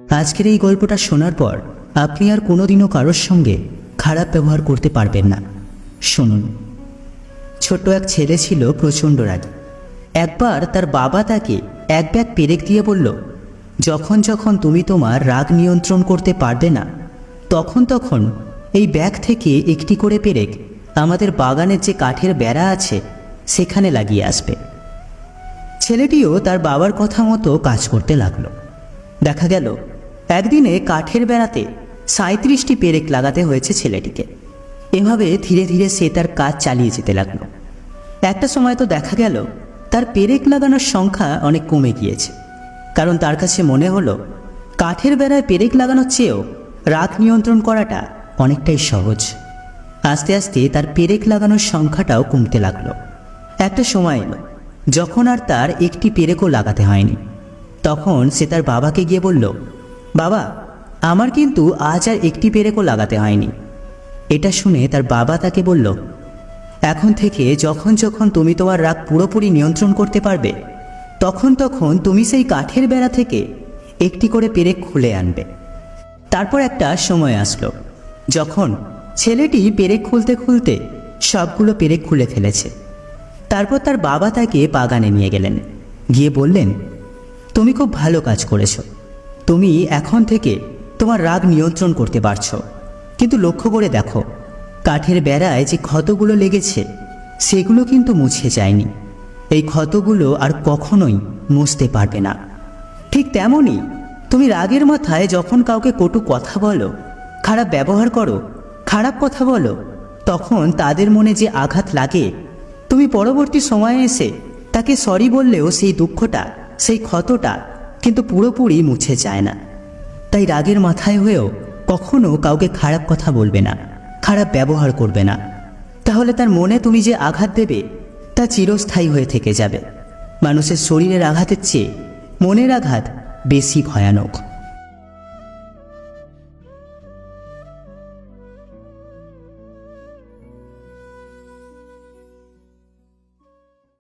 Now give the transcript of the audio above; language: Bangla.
আজকের এই গল্পটা শোনার পর আপনি আর কোনোদিনও কারোর সঙ্গে খারাপ ব্যবহার করতে পারবেন না। শুনুন। ছোট্ট এক ছেলে ছিল প্রচণ্ড রাগী। একবার তার বাবা তাকে এক ব্যাগ পেরেক দিয়ে বলল, যখন যখন তুমি তোমার রাগ নিয়ন্ত্রণ করতে পারবে না, তখন তখন এই ব্যাগ থেকে একটি করে পেরেক আমাদের বাগানের যে কাঠের বেড়া আছে সেখানে লাগিয়ে আসবে। ছেলেটিও তার বাবার কথা মতো কাজ করতে লাগলো। দেখা গেল একদিনে কাঠের বেড়াতে 37টি পেরেক লাগাতে হয়েছে ছেলেটিকে। এভাবে ধীরে ধীরে সে তার কাজ চালিয়ে যেতে লাগলো। একটা সময় তো দেখা গেল তার পেরেক লাগানোর সংখ্যা অনেক কমে গিয়েছে, কারণ তার কাছে মনে হলো কাঠের বেড়ায় পেরেক লাগানোর চেয়েও রাগ নিয়ন্ত্রণ করাটা অনেকটাই সহজ। আস্তে আস্তে তার পেরেক লাগানোর সংখ্যাটাও কমতে লাগলো। একটা সময় এলো যখন আর তার একটি পেরেকও লাগাতে হয়নি। তখন সে তার বাবাকে গিয়ে বলল, বাবা, আমার কিন্তু আজ আর একটি পেরেকও লাগাতে হয়নি। এটা শুনে তার বাবা তাকে বলল, এখন থেকে যখন যখন তুমি তোমার রাগ পুরোপুরি নিয়ন্ত্রণ করতে পারবে, তখন তখন তুমি সেই কাঠের বেড়া থেকে একটি করে পেরেক খুলে আনবে। তারপর একটা সময় আসলো যখন ছেলেটি পেরেক খুলতে খুলতে সবগুলো পেরেক খুলে ফেলেছে। তারপর তার বাবা তাকে বাগানে নিয়ে গেলেন, গিয়ে বললেন, তুমি খুব ভালো কাজ করেছো, তুমি এখন থেকে তোমার রাগ নিয়ন্ত্রণ করতে পারছো। কিন্তু লক্ষ্য করে দেখো, কাঠের বেড়ায় যে ক্ষতগুলো লেগেছে সেগুলো কিন্তু মুছে যায়নি। এই ক্ষতগুলো আর কখনোই মুছতে পারবে না। ঠিক তেমনই তুমি রাগের মাথায় যখন কাউকে কটু কথা বলো, খারাপ ব্যবহার করো, খারাপ কথা বলো, তখন তাদের মনে যে আঘাত লাগে, তুমি পরবর্তী সময়ে এসে তাকে সরি বললেও সেই দুঃখটা, সেই ক্ষতটা কিন্তু পুরোপুরি মুছে যায় না। তাই রাগের মাথায় হয়েও কখনো কাউকে খারাপ কথা বলবে না, খারাপ ব্যবহার করবে না। তাহলে তার মনে তুমি যে আঘাত দেবে তা চিরস্থায়ী হয়ে থেকে যাবে। মানুষের শরীরের আঘাতের চেয়ে মনের আঘাত বেশি ভয়ানক।